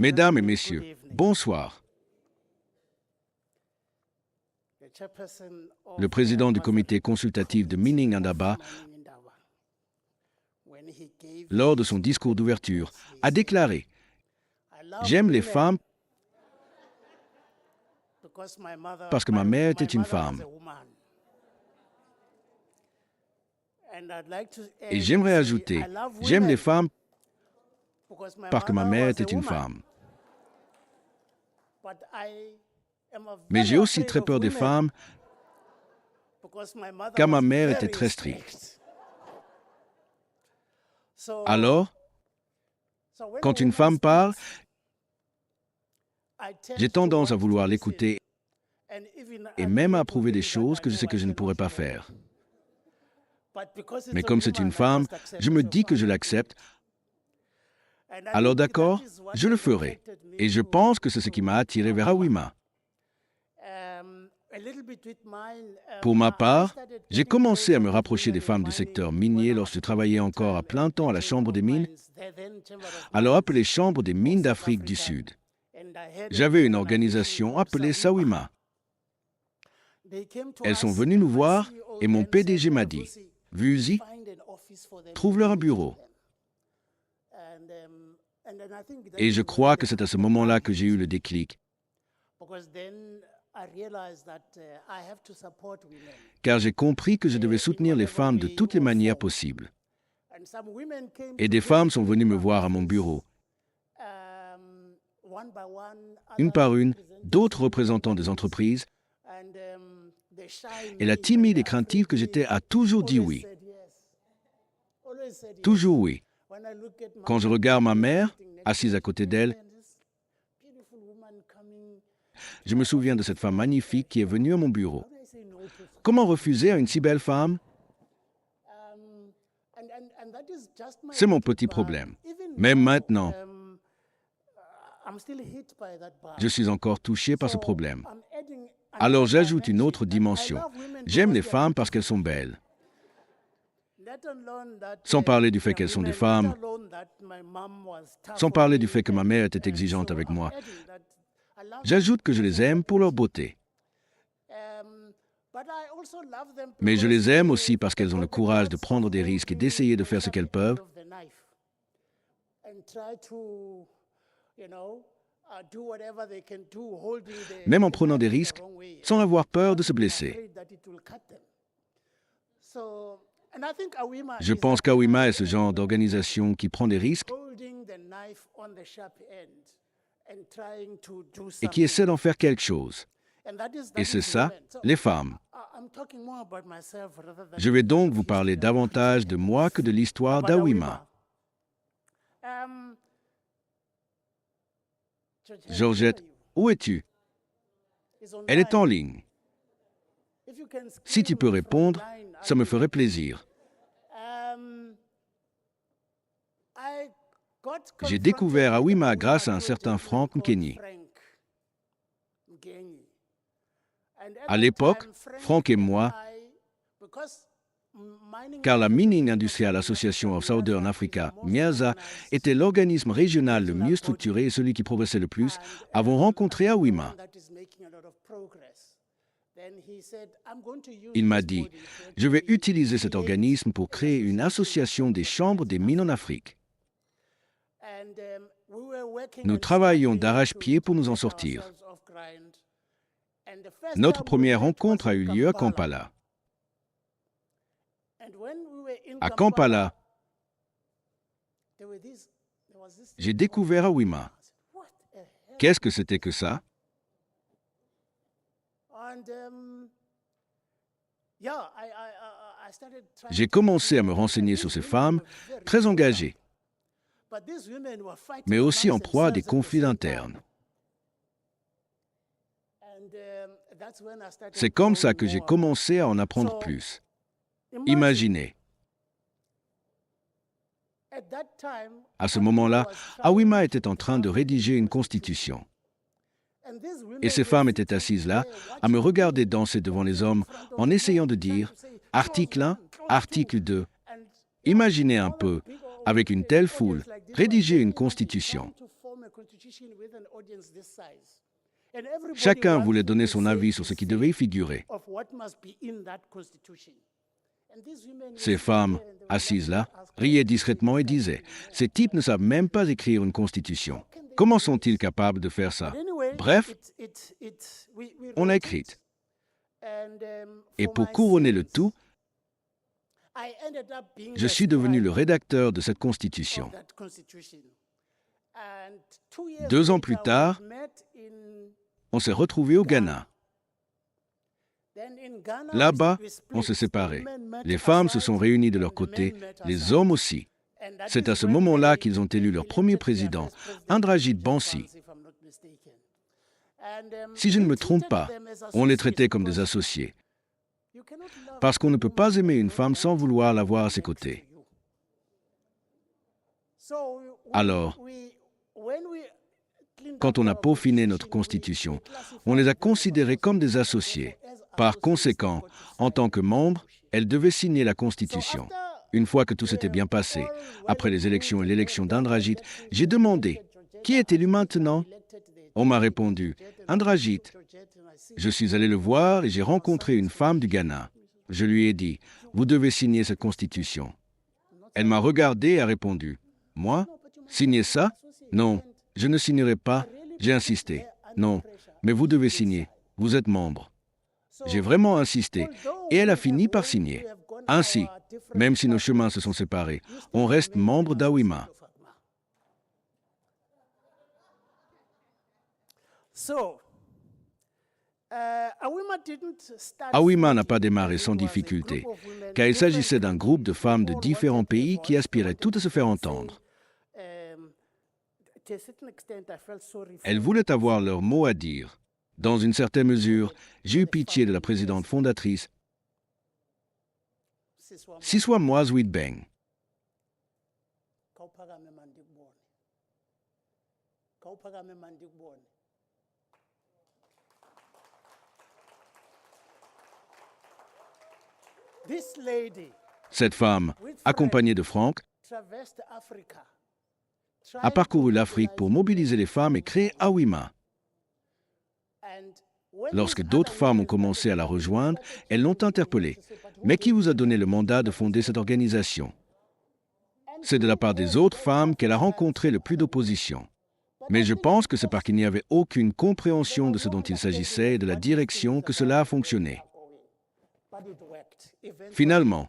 Mesdames et messieurs, bonsoir. Le président du comité consultatif de Mining Indaba, lors de son discours d'ouverture, a déclaré « J'aime les femmes parce que ma mère était une femme. » Et j'aimerais ajouter « J'aime les femmes parce que ma mère était une femme. » Mais j'ai aussi très peur des femmes car ma mère était très stricte. Alors, quand une femme parle, j'ai tendance à vouloir l'écouter et même à approuver des choses que je sais que je ne pourrais pas faire. Mais comme c'est une femme, je me dis que je l'accepte. Alors d'accord, je le ferai. Et je pense que c'est ce qui m'a attiré vers Awima. Pour ma part, j'ai commencé à me rapprocher des femmes du secteur minier lorsque je travaillais encore à plein temps à la Chambre des mines, alors appelée Chambre des mines d'Afrique du Sud. J'avais une organisation appelée Sawima. Elles sont venues nous voir et mon PDG m'a dit « Vusi, trouve-leur un bureau. » Et je crois que c'est à ce moment-là que j'ai eu le déclic. Car j'ai compris que je devais soutenir les femmes de toutes les manières possibles. Et des femmes sont venues me voir à mon bureau. Une par une, d'autres représentants des entreprises. Et la timide et craintive que j'étais a toujours dit oui. Toujours oui. Quand je regarde ma mère, assise à côté d'elle, je me souviens de cette femme magnifique qui est venue à mon bureau. Comment refuser à une si belle femme? C'est mon petit problème. Même maintenant, je suis encore touché par ce problème. Alors j'ajoute une autre dimension. J'aime les femmes parce qu'elles sont belles. Sans parler du fait qu'elles sont des femmes, sans parler du fait que ma mère était exigeante avec moi. J'ajoute que je les aime pour leur beauté. Mais je les aime aussi parce qu'elles ont le courage de prendre des risques et d'essayer de faire ce qu'elles peuvent. Même en prenant des risques, sans avoir peur de se blesser. Je pense qu'Awima est ce genre d'organisation qui prend des risques et qui essaie d'en faire quelque chose. Et c'est ça, les femmes. Je vais donc vous parler davantage de moi que de l'histoire d'Awima. Georgette, où es-tu? Elle est en ligne. Si tu peux répondre, ça me ferait plaisir. J'ai découvert Awima grâce à un certain Frank Mkenyi. À l'époque, Frank et moi, car la Mining Industrial Association of Southern Africa, MIASA, était l'organisme régional le mieux structuré et celui qui progressait le plus, avons rencontré Awima. Il m'a dit, « Je vais utiliser cet organisme pour créer une association des chambres des mines en Afrique. » Nous travaillions d'arrache-pied pour nous en sortir. Notre première rencontre a eu lieu à Kampala. À Kampala, j'ai découvert Awima. Qu'est-ce que c'était que ça? J'ai commencé à me renseigner sur ces femmes très engagées, mais aussi en proie à des conflits internes. C'est comme ça que j'ai commencé à en apprendre plus. Imaginez. À ce moment-là, Awima était en train de rédiger une constitution. Et ces femmes étaient assises là, à me regarder danser devant les hommes, en essayant de dire « article 1, article 2 ». Imaginez un peu, avec une telle foule, rédiger une constitution. Chacun voulait donner son avis sur ce qui devait y figurer. Ces femmes, assises là, riaient discrètement et disaient « Ces types ne savent même pas écrire une constitution. Comment sont-ils capables de faire ça ?» Bref, on l'a écrite. Et pour couronner le tout, je suis devenu le rédacteur de cette constitution. 2 ans plus tard, on s'est retrouvés au Ghana. Là-bas, on s'est séparés. Les femmes se sont réunies de leur côté, les hommes aussi. C'est à ce moment-là qu'ils ont élu leur premier président, Indrajit Bansi. Si je ne me trompe pas, on les traitait comme des associés. Parce qu'on ne peut pas aimer une femme sans vouloir l'avoir à ses côtés. Alors, quand on a peaufiné notre constitution, on les a considérés comme des associés. Par conséquent, en tant que membres, elles devaient signer la constitution. Une fois que tout s'était bien passé, après les élections et l'élection d'Indrajit, j'ai demandé « Qui est élu maintenant ?» On m'a répondu « Indrajit ». Je suis allé le voir et j'ai rencontré une femme du Ghana. Je lui ai dit « Vous devez signer cette constitution ». Elle m'a regardé et a répondu « Moi ? Signer ça ? Non, je ne signerai pas. » J'ai insisté « Non, mais vous devez signer. Vous êtes membre. » J'ai vraiment insisté et elle a fini par signer. Ainsi, même si nos chemins se sont séparés, on reste membre d'Awima. Awima n'a pas démarré sans difficulté, car il s'agissait d'un groupe de femmes de différents pays qui aspiraient toutes à se faire entendre. Elles voulaient avoir leur mot à dire. Dans une certaine mesure, j'ai eu pitié de la présidente fondatrice, Siswa Mwazwit-Beng. Cette femme, accompagnée de Franck, a parcouru l'Afrique pour mobiliser les femmes et créer Awima. Lorsque d'autres femmes ont commencé à la rejoindre, elles l'ont interpellée. « Mais qui vous a donné le mandat de fonder cette organisation ?» C'est de la part des autres femmes qu'elle a rencontré le plus d'opposition. Mais je pense que c'est parce qu'il n'y avait aucune compréhension de ce dont il s'agissait et de la direction que cela a fonctionné. Finalement,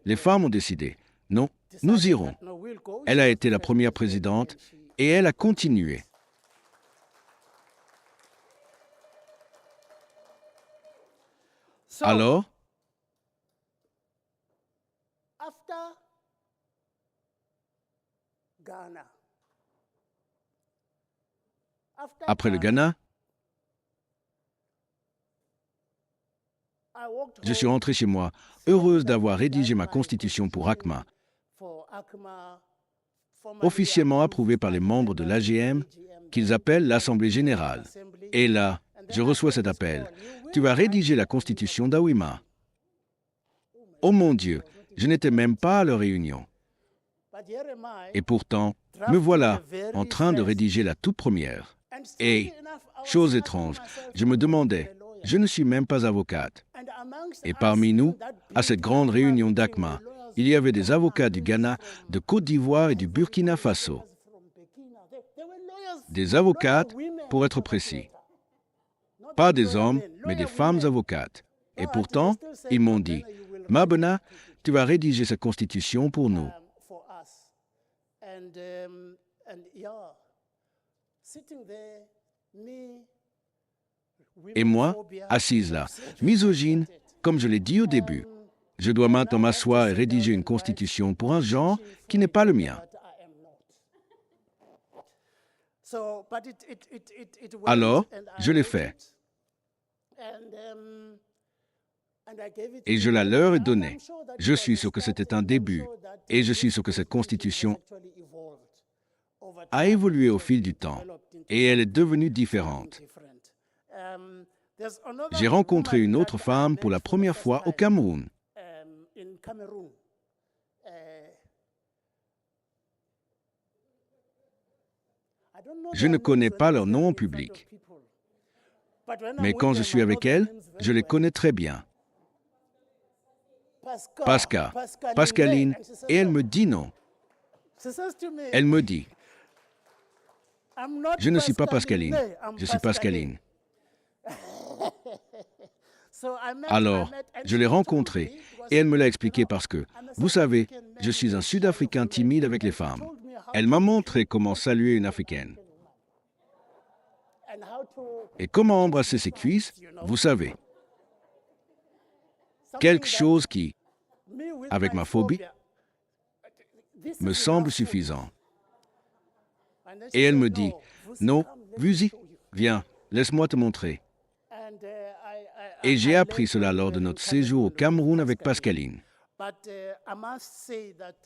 les femmes ont décidé « Non, nous irons ». Elle a été la première présidente et elle a continué. Alors, après le Ghana, je suis rentré chez moi, heureuse d'avoir rédigé ma constitution pour ACMA, officiellement approuvée par les membres de l'AGM, qu'ils appellent l'Assemblée générale. Et là, je reçois cet appel. Tu vas rédiger la constitution d'Awima. Oh mon Dieu, je n'étais même pas à leur réunion. Et pourtant, me voilà en train de rédiger la toute première. Et, chose étrange, je me demandais, je ne suis même pas avocate. Et parmi nous, à cette grande réunion d'ACMA, il y avait des avocats du Ghana, de Côte d'Ivoire et du Burkina Faso. Des avocates, pour être précis. Pas des hommes, mais des femmes avocates. Et pourtant, ils m'ont dit, « Mabena, tu vas rédiger cette constitution pour nous. » Et moi, assise là, misogyne, comme je l'ai dit au début, je dois maintenant m'asseoir et rédiger une constitution pour un genre qui n'est pas le mien. Alors, je l'ai fait. Et je la leur ai donnée. Je suis sûr que c'était un début. Et je suis sûr que cette constitution a évolué au fil du temps. Et elle est devenue différente. J'ai rencontré une autre femme pour la première fois au Cameroun. Je ne connais pas leur nom en public. Mais quand je suis avec elles, je les connais très bien. Pascal, Pascaline, et elle me dit non. Elle me dit, je ne suis pas Pascaline, je suis Pascaline. Alors, je l'ai rencontrée et elle me l'a expliqué parce que, vous savez, je suis un Sud-Africain timide avec les femmes. Elle m'a montré comment saluer une Africaine. Et comment embrasser ses cuisses, vous savez. Quelque chose qui, avec ma phobie, me semble suffisant. Et elle me dit, non, Vusi, viens, laisse-moi te montrer. Et j'ai appris cela lors de notre séjour au Cameroun avec Pascaline.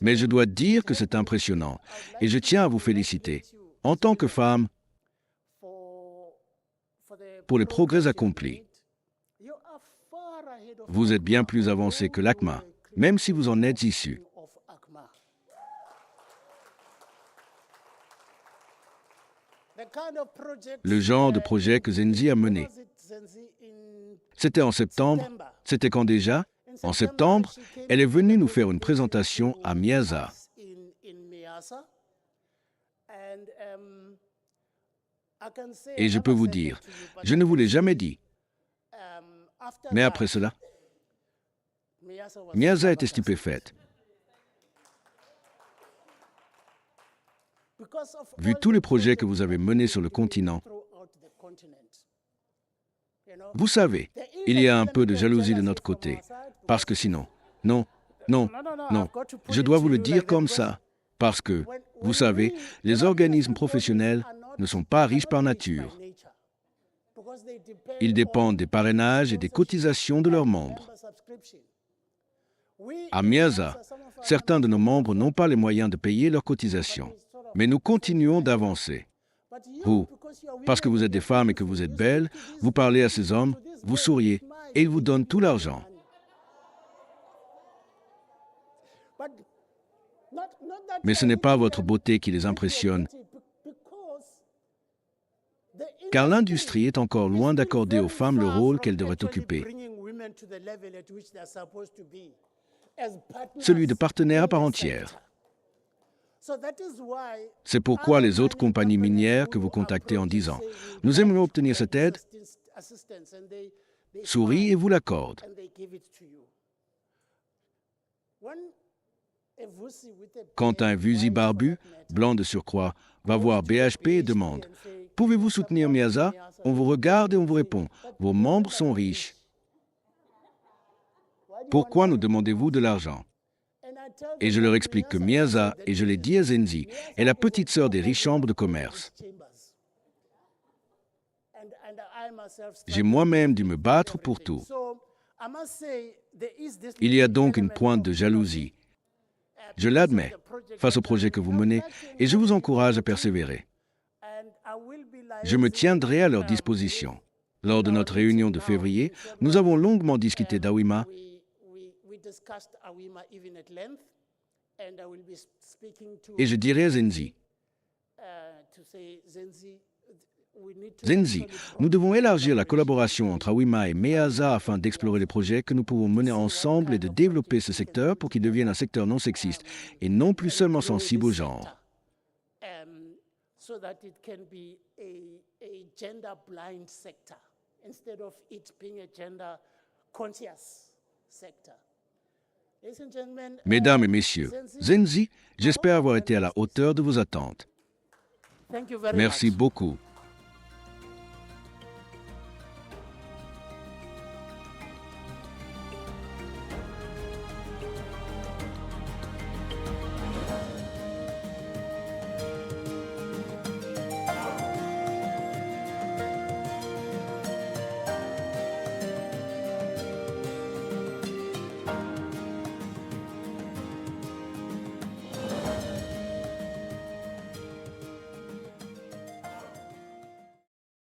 Mais je dois dire que c'est impressionnant et je tiens à vous féliciter, en tant que femme, pour les progrès accomplis. Vous êtes bien plus avancé que l'ACMA, même si vous en êtes issu. Le genre de projet que Zenzi a mené. C'était en septembre. C'était quand déjà? En septembre, elle est venue nous faire une présentation à Miaza. Et je peux vous dire, je ne vous l'ai jamais dit. Mais après cela, Miaza était stupéfaite. Vu tous les projets que vous avez menés sur le continent, vous savez, il y a un peu de jalousie de notre côté. Parce que sinon, non, je dois vous le dire comme ça. Parce que, vous savez, les organismes professionnels ne sont pas riches par nature. Ils dépendent des parrainages et des cotisations de leurs membres. À Miaza, certains de nos membres n'ont pas les moyens de payer leurs cotisations. Mais nous continuons d'avancer. Vous, parce que vous êtes des femmes et que vous êtes belles, vous parlez à ces hommes, vous souriez et ils vous donnent tout l'argent. Mais ce n'est pas votre beauté qui les impressionne, car l'industrie est encore loin d'accorder aux femmes le rôle qu'elles devraient occuper, celui de partenaire à part entière. C'est pourquoi les autres compagnies minières que vous contactez en disant « Nous aimerions obtenir cette aide », sourient et vous l'accordent. Quand un Vusi barbu, blanc de surcroît, va voir BHP et demande « Pouvez-vous soutenir Miaza ?» On vous regarde et on vous répond « Vos membres sont riches. Pourquoi nous demandez-vous de l'argent ?» Et je leur explique que Miaza, et je l'ai dit à Zenzi, est la petite sœur des riches chambres de commerce. J'ai moi-même dû me battre pour tout. Il y a donc une pointe de jalousie. Je l'admets, face au projet que vous menez, et je vous encourage à persévérer. Je me tiendrai à leur disposition. Lors de notre réunion de février, nous avons longuement discuté d'Awima. Et je dirai à Zenzi, Zenzi, nous devons élargir la collaboration entre Awima et Miaza afin d'explorer les projets que nous pouvons mener ensemble et de développer ce secteur pour qu'il devienne un secteur non sexiste et non plus seulement sensible au genre. Mesdames et messieurs, Zenzi, j'espère avoir été à la hauteur de vos attentes. Merci beaucoup.